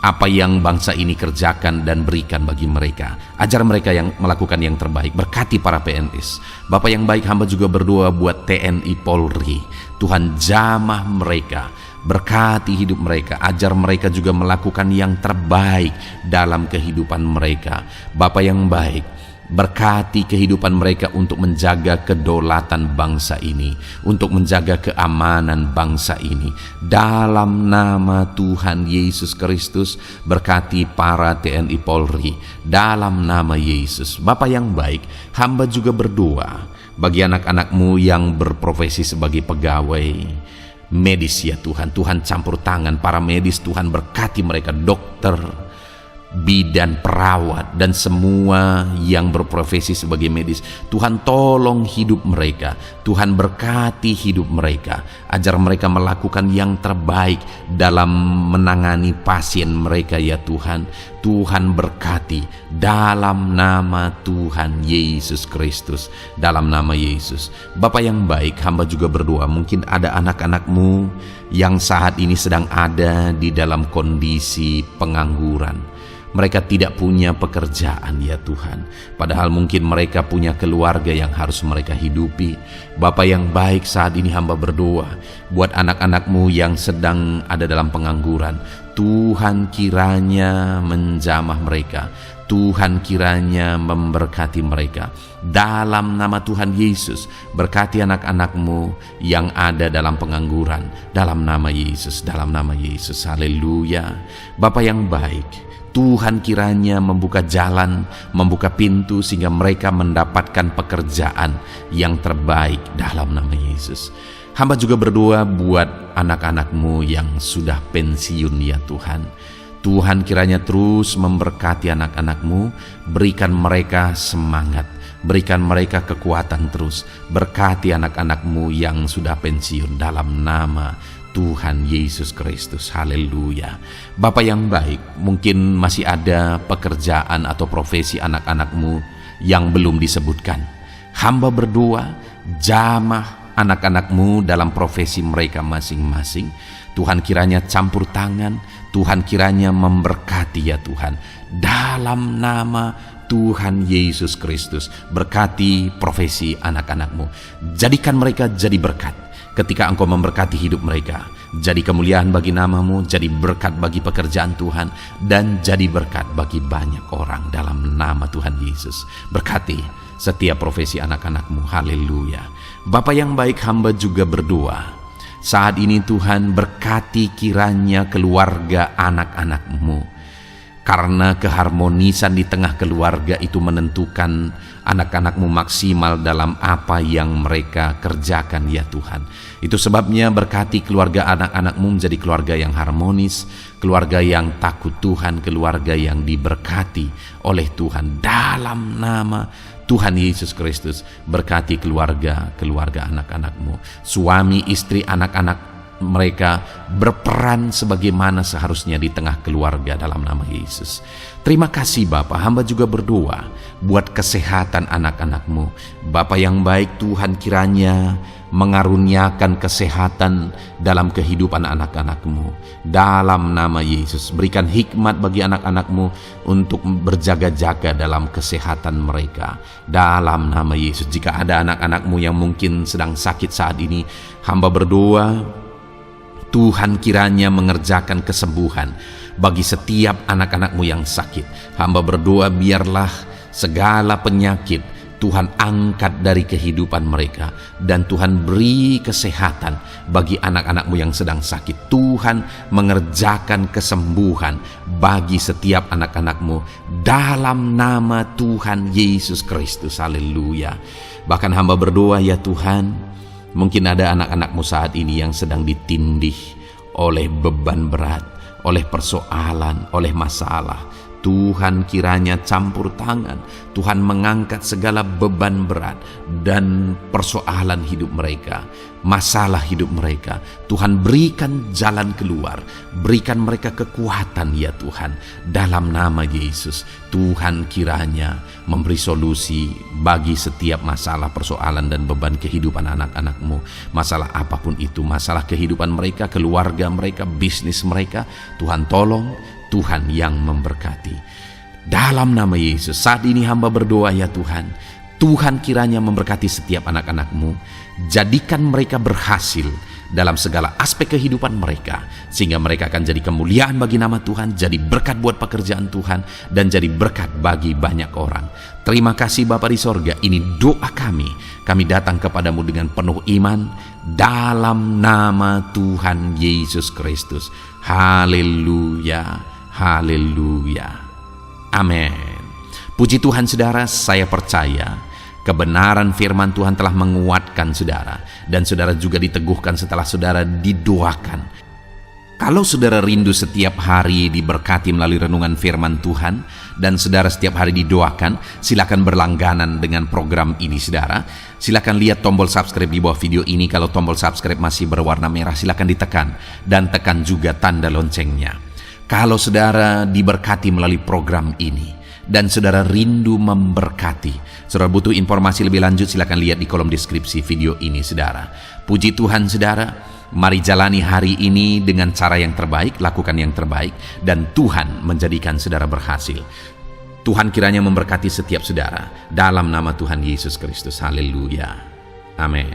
apa yang bangsa ini kerjakan dan berikan bagi mereka. Ajar mereka yang melakukan yang terbaik. Berkati para PNS. Bapak yang baik, hamba juga berdoa buat TNI Polri. Tuhan jamah mereka, berkati hidup mereka, ajar mereka juga melakukan yang terbaik dalam kehidupan mereka. Bapak yang baik, berkati kehidupan mereka untuk menjaga kedaulatan bangsa ini, untuk menjaga keamanan bangsa ini. Dalam nama Tuhan Yesus Kristus, berkati para TNI Polri, dalam nama Yesus. Bapa yang baik, hamba juga berdoa bagi anak-anak-Mu yang berprofesi sebagai pegawai medis ya Tuhan. Tuhan campur tangan para medis, Tuhan berkati mereka, dokter, bidan, perawat, dan semua yang berprofesi sebagai medis. Tuhan tolong hidup mereka, Tuhan berkati hidup mereka, ajar mereka melakukan yang terbaik dalam menangani pasien mereka ya Tuhan. Tuhan berkati dalam nama Tuhan Yesus Kristus, dalam nama Yesus. Bapa yang baik, hamba juga berdoa, mungkin ada anak-anak-Mu yang saat ini sedang ada di dalam kondisi pengangguran. Mereka tidak punya pekerjaan ya Tuhan, padahal mungkin mereka punya keluarga yang harus mereka hidupi. Bapa yang baik, saat ini hamba berdoa buat anak-anak-Mu yang sedang ada dalam pengangguran. Tuhan kiranya menjamah mereka, Tuhan kiranya memberkati mereka. Dalam nama Tuhan Yesus, berkati anak-anak-Mu yang ada dalam pengangguran, dalam nama Yesus, dalam nama Yesus. Haleluya. Bapa yang baik, Tuhan kiranya membuka jalan, membuka pintu sehingga mereka mendapatkan pekerjaan yang terbaik dalam nama Yesus. Hamba juga berdoa buat anak-anak-Mu yang sudah pensiun ya Tuhan. Tuhan kiranya terus memberkati anak-anak-Mu, berikan mereka semangat, berikan mereka kekuatan terus. Berkati anak-anak-Mu yang sudah pensiun dalam nama Tuhan Yesus Kristus. Haleluya. Bapa yang baik, mungkin masih ada pekerjaan atau profesi anak-anak-Mu yang belum disebutkan. Hamba berdoa, jamah anak-anak-Mu dalam profesi mereka masing-masing. Tuhan kiranya campur tangan, Tuhan kiranya memberkati ya Tuhan. Dalam nama Tuhan Yesus Kristus, berkati profesi anak-anak-Mu. Jadikan mereka jadi berkat. Ketika Engkau memberkati hidup mereka, jadi kemuliaan bagi nama-Mu, jadi berkat bagi pekerjaan Tuhan, dan jadi berkat bagi banyak orang dalam nama Tuhan Yesus. Berkati setiap profesi anak-anak-Mu. Haleluya. Bapa yang baik, hamba juga berdoa saat ini Tuhan, berkati kiranya keluarga anak-anak-Mu. Karena keharmonisan di tengah keluarga itu menentukan anak-anak-Mu maksimal dalam apa yang mereka kerjakan ya Tuhan. Itu sebabnya berkati keluarga anak-anak-Mu menjadi keluarga yang harmonis, keluarga yang takut Tuhan, keluarga yang diberkati oleh Tuhan. Dalam nama Tuhan Yesus Kristus, berkati keluarga anak-anak-Mu. Suami, istri, anak-anak mereka berperan sebagaimana seharusnya di tengah keluarga dalam nama Yesus. Terima kasih Bapa, hamba juga berdoa buat kesehatan anak-anak-Mu. Bapa yang baik, Tuhan kiranya mengaruniakan kesehatan dalam kehidupan anak-anak-Mu. Dalam nama Yesus, berikan hikmat bagi anak-anak-Mu untuk berjaga-jaga dalam kesehatan mereka. Dalam nama Yesus, jika ada anak-anak-Mu yang mungkin sedang sakit saat ini, hamba berdoa Tuhan kiranya mengerjakan kesembuhan bagi setiap anak-anak-Mu yang sakit. Hamba berdoa biarlah segala penyakit Tuhan angkat dari kehidupan mereka, dan Tuhan beri kesehatan bagi anak-anak-Mu yang sedang sakit. Tuhan mengerjakan kesembuhan bagi setiap anak-anak-Mu dalam nama Tuhan Yesus Kristus. Haleluya. Bahkan hamba berdoa, ya Tuhan, mungkin ada anak-anak-Mu saat ini yang sedang ditindih oleh beban berat, oleh persoalan, oleh masalah. Tuhan kiranya campur tangan, Tuhan mengangkat segala beban berat dan persoalan hidup mereka, masalah hidup mereka. Tuhan berikan jalan keluar, berikan mereka kekuatan, ya Tuhan, dalam nama Yesus. Tuhan kiranya memberi solusi bagi setiap masalah, persoalan, dan beban kehidupan anak-anak-Mu. Masalah apapun itu, masalah kehidupan mereka, keluarga mereka, bisnis mereka, Tuhan tolong, Tuhan yang memberkati. Dalam nama Yesus, saat ini hamba berdoa, ya Tuhan, Tuhan kiranya memberkati setiap anak-anak-Mu, jadikan mereka berhasil dalam segala aspek kehidupan mereka, sehingga mereka akan jadi kemuliaan bagi nama Tuhan, jadi berkat buat pekerjaan Tuhan, dan jadi berkat bagi banyak orang. Terima kasih Bapa di sorga, ini doa kami datang kepadamu dengan penuh iman, dalam nama Tuhan Yesus Kristus. Haleluya. Haleluya. Amin. Puji Tuhan saudara, saya percaya kebenaran firman Tuhan telah menguatkan saudara, dan saudara juga diteguhkan setelah saudara didoakan. Kalau saudara rindu setiap hari diberkati melalui renungan firman Tuhan, dan saudara setiap hari didoakan, silakan berlangganan dengan program ini saudara. Silakan lihat tombol subscribe di bawah video ini. Kalau tombol subscribe masih berwarna merah, silakan ditekan, dan tekan juga tanda loncengnya. Kalau saudara diberkati melalui program ini, dan saudara rindu memberkati, saudara butuh informasi lebih lanjut, silakan lihat di kolom deskripsi video ini saudara. Puji Tuhan saudara, mari jalani hari ini dengan cara yang terbaik, lakukan yang terbaik, dan Tuhan menjadikan saudara berhasil. Tuhan kiranya memberkati setiap saudara, dalam nama Tuhan Yesus Kristus. Haleluya. Amin.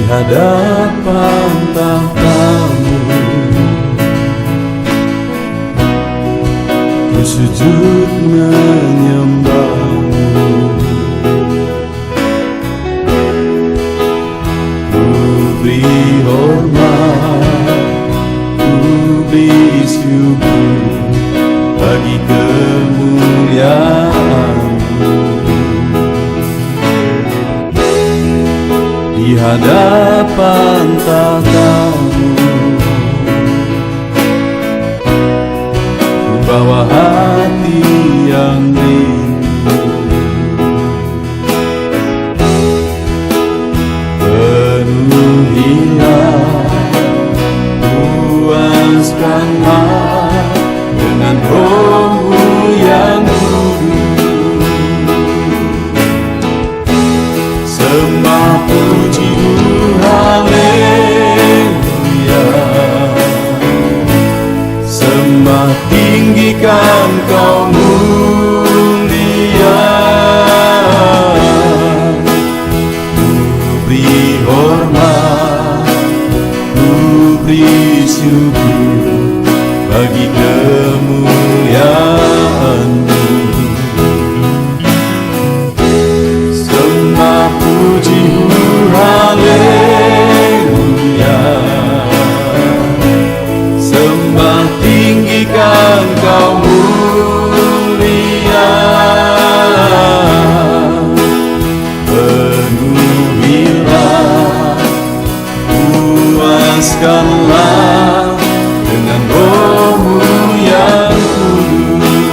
Hadapan tahta-Mu, ku sujud menyembah-Mu, ku beri hormat, ku beri syukur bagi kemuliaan-Mu. Di hadapan tahta-Mu, ku bawa hati yang rindu, penuhilah, puaskanlah dengan Roh-Mu yang kudus. Sembah puji haleluya, sembah tinggikan Kau mulia, ku beri hormat, ku beri syukur bagi kemuliaan-Mu. Sembah puji haleluya, sembah tinggikan Kau mulia, penuhilah, puaskanlah dengan Roh-Mu yang kudus.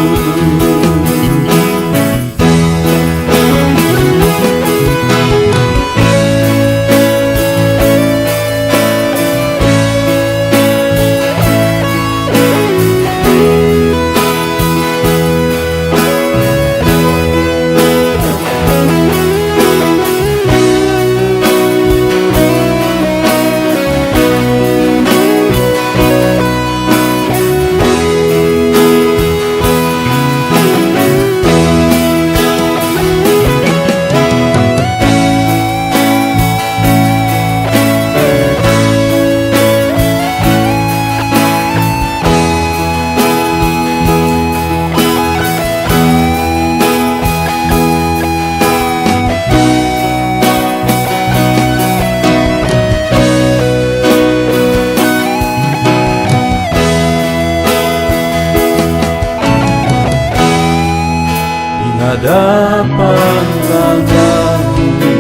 hadapan tahta-Mu,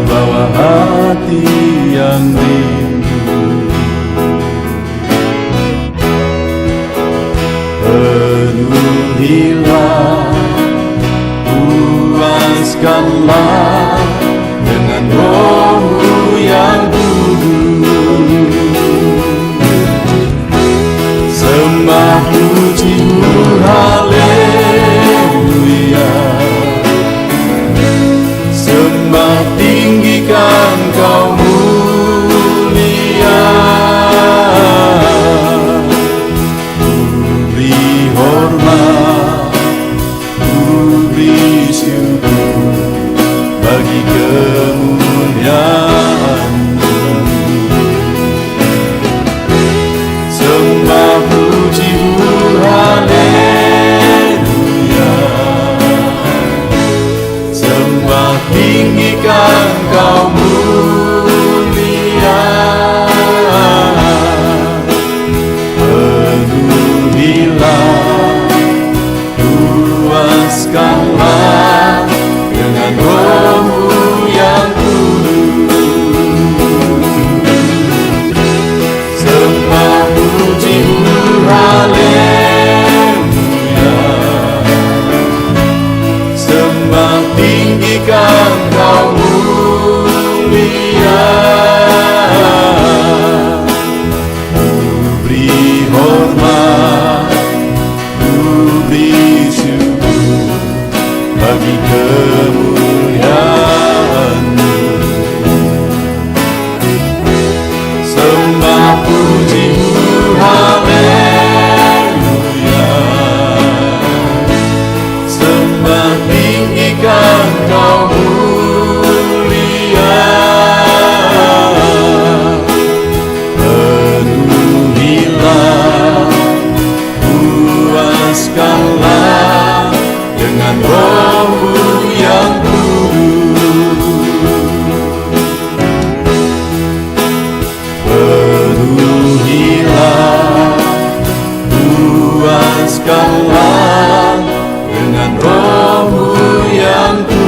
bawa hati yang rindu, penuhilah, puaskanlah dengan Roh-Mu yang kudus. Sembah puji-Mu, haleluya. Sembah tinggikan Kau mulia. Ku beri hormat, ku beri syukur bagi kemuliaan-Mu. Sembah puji-Mu, haleluya. Sembah tinggikan Kau mulia. Penuhilah, puaskanlah dengan Roh-Mu yang kudus. Sembah puji-Mu, haleluya. Sembah tinggikan Kau mulia. Ku beri hormat, ku beri syukur bagi kemuliaan-Mu. Sembah puji-Mu, haleluya. Sembah tinggikan Kau mulia. Penuhilah, puaskanlah dengan Roh-Mu yang kudus. Penuhilah, puaskanlah dengan Roh-Mu yang kudus.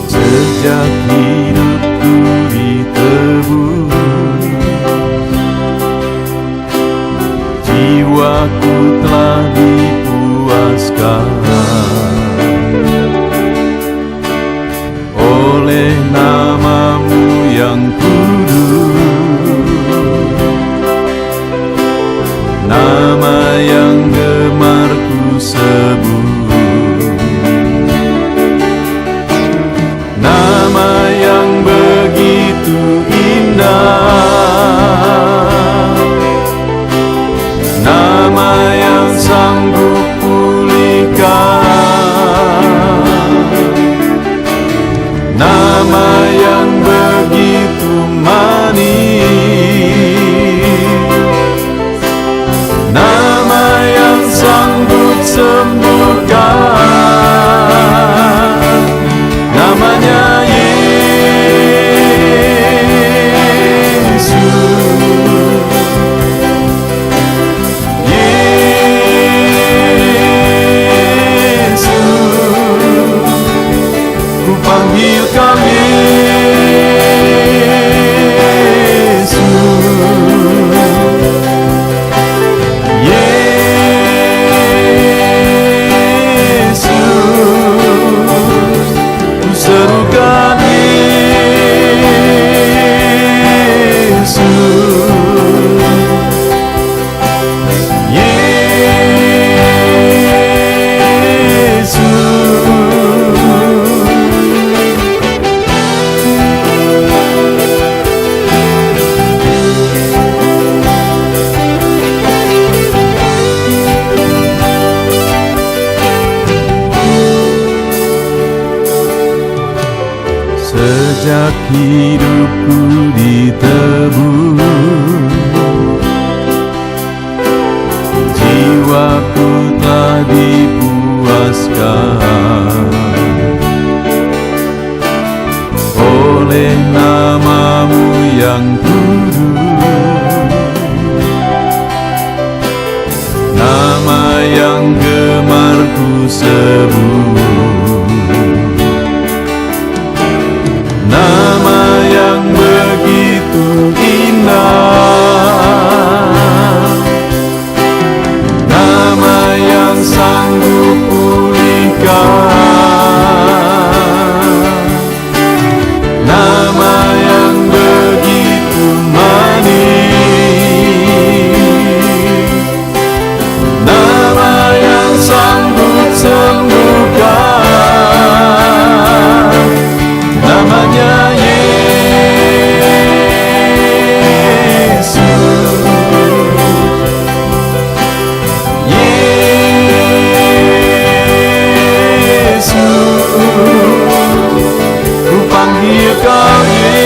Sejak hidupku ditebus, jiwaku telah dipuaskan oleh nama-Mu yang kudus, nama yang gemar ku sebut, nama yang begitu indah, nama yang sanggup pulihkan, nama yang begitu manis, nama yang sanggup sembuh. pajak hidupku ditebus, jiwaku telah dipuaskan oleh namamu yang kudus, nama yang gemar ku sebut, nama yang begitu indah, nama yang sanggup pulihkan, nama yang begitu manis, nama yang sanggup sembuhkan, namanya Yesus. Yesus, ku panggil kau Yesus.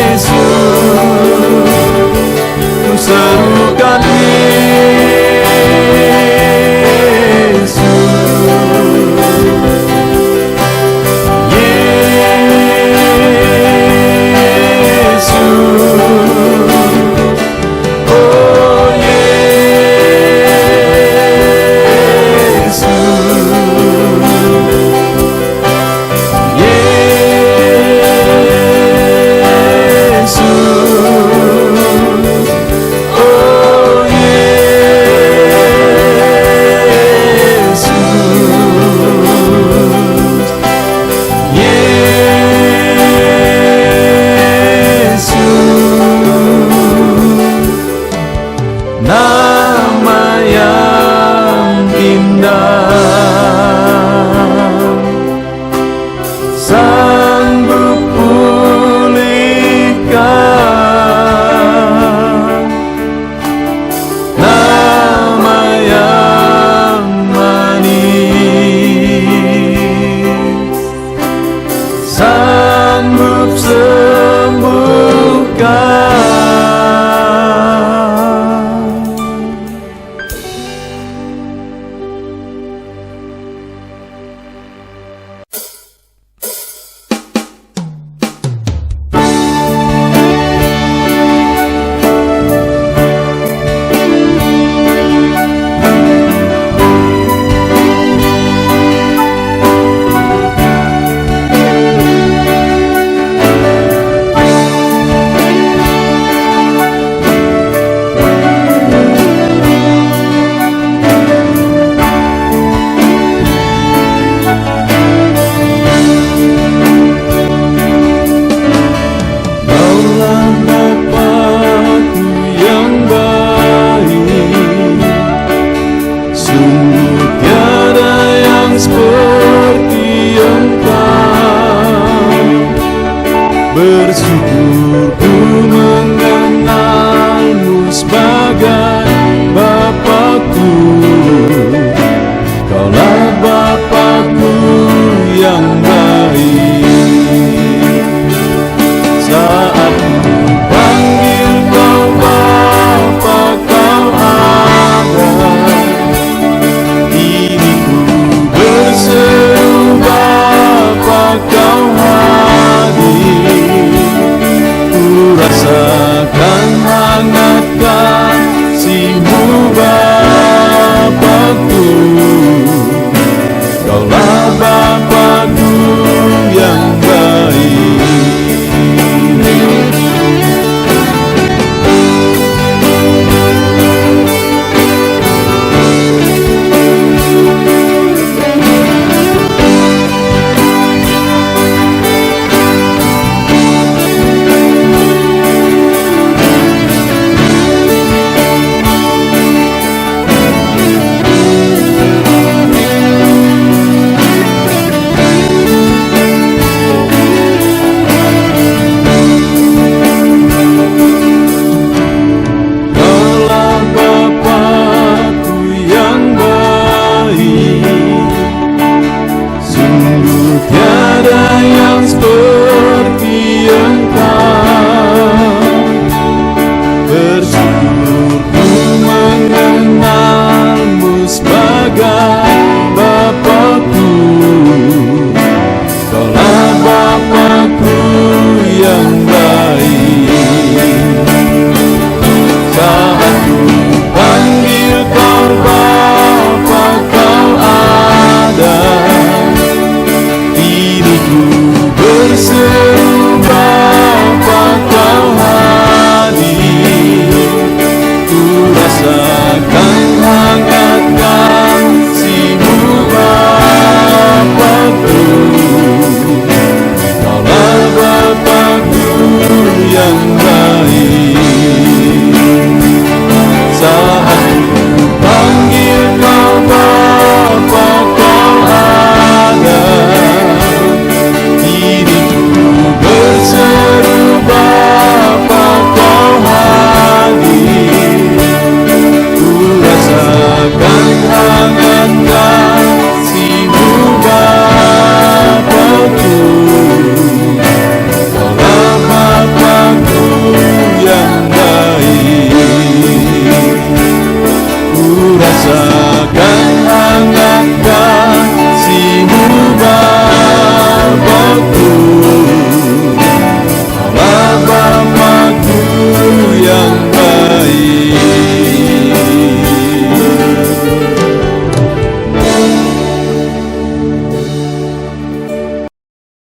Yesus, ku serukan Yesus. Yesus, oh Yesus. Yesus, oh Yesus. Yesus, nama yang indah, sanggup pulihkan, nama yang manis, sanggup sembuhkan. Sungguh tiada yang seperti Engkau, bersyukur